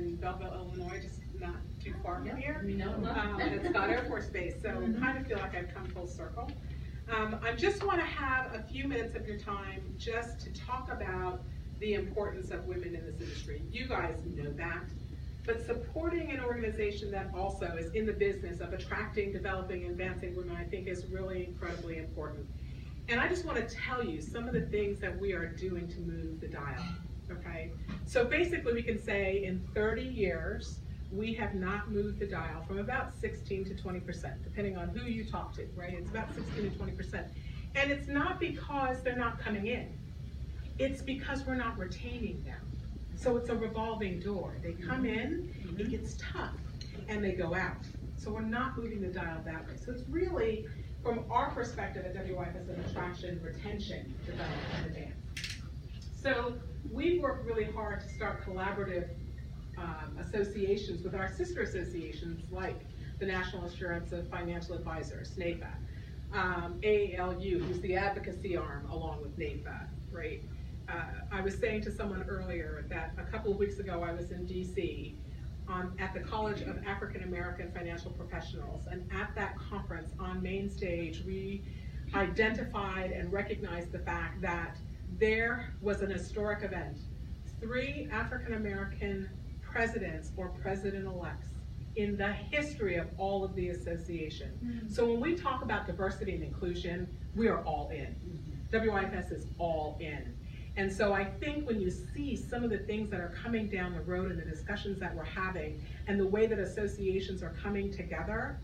in Belleville, Illinois, just not too far from here. We know. It's Scott Air Force Base, so I kind of feel like I've come full circle. I just want to have a few minutes of your time just to talk about the importance of women in this industry. You guys know that, but supporting an organization that also is in the business of attracting, developing, and advancing women, I think is really incredibly important. And I just want to tell you some of the things that we are doing to move the dial, okay? So basically we can say in 30 years, we have not moved the dial from about 16 to 20%, depending on who you talk to, right? It's about 16 to 20%. And it's not because they're not coming in. It's because we're not retaining them. So it's a revolving door. They come in, it gets tough, and they go out. So we're not moving the dial that way. So it's really, from our perspective at WIF, as an attraction, retention, development, and advance. So we've worked really hard to start collaborative associations with our sister associations like the National Assurance of Financial Advisors, NAFA, AALU, who's the advocacy arm along with NAFA, right? I was saying to someone earlier that a couple of weeks ago I was in DC at the College of African American Financial Professionals, and at that conference on main stage we identified and recognized the fact that there was an historic event. 3 African American presidents or president-elects in the history of all of the association. So when we talk about diversity and inclusion, we are all in. WIFS is all in. And so I think when you see some of the things that are coming down the road and the discussions that we're having and the way that associations are coming together,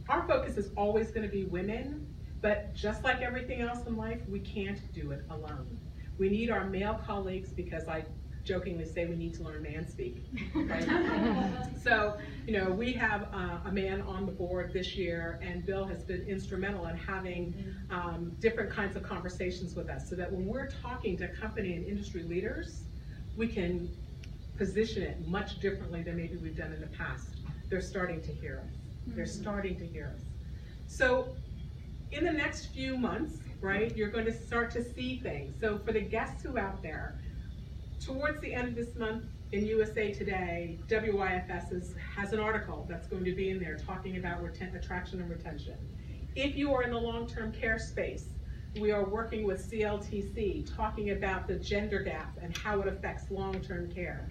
our focus is always going to be women, but just like everything else in life, we can't do it alone. We need our male colleagues, because I jokingly say we need to learn man speak, right? So, you know, we have a man on the board this year, and Bill has been instrumental in having different kinds of conversations with us so that when we're talking to company and industry leaders, we can position it much differently than maybe we've done in the past. They're starting to hear us. They're starting to hear us. So in the next few months, right, you're going to start to see things. So for the guests who are out there, towards the end of this month in USA Today, WIFS has an article that's going to be in there talking about attraction and retention. If you are in the long-term care space, we are working with CLTC talking about the gender gap and how it affects long-term care.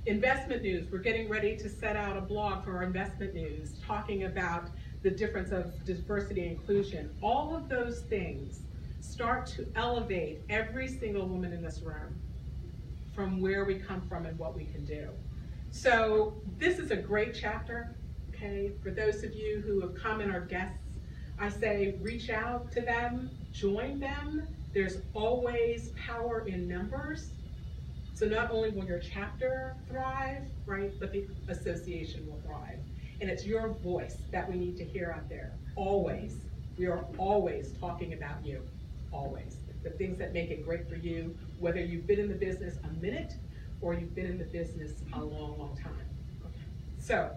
Investment news, we're getting ready to set out a blog for our investment news talking about the difference of diversity and inclusion. All of those things start to elevate every single woman in this room from where we come from and what we can do. So this is a great chapter, okay? For those of you who have come and are guests, I say reach out to them, join them. There's always power in numbers. So not only will your chapter thrive, right, but the association will thrive. And it's your voice that we need to hear out there, always. We are always talking about you, always. The things that make it great for you, whether you've been in the business a minute or you've been in the business a long, long time. Okay. So,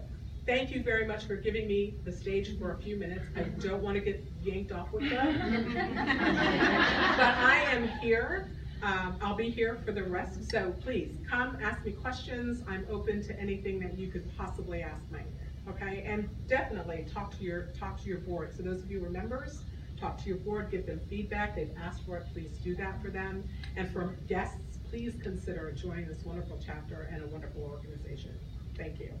thank you very much for giving me the stage for a few minutes. I don't want to get yanked off with them. But I am here. I'll be here for the rest. So please, come ask me questions. I'm open to anything that you could possibly ask me. Okay? And definitely talk to your board. So those of you who are members, talk to your board, give them feedback. They've asked for it, please do that for them. And for guests, please consider joining this wonderful chapter and a wonderful organization. Thank you.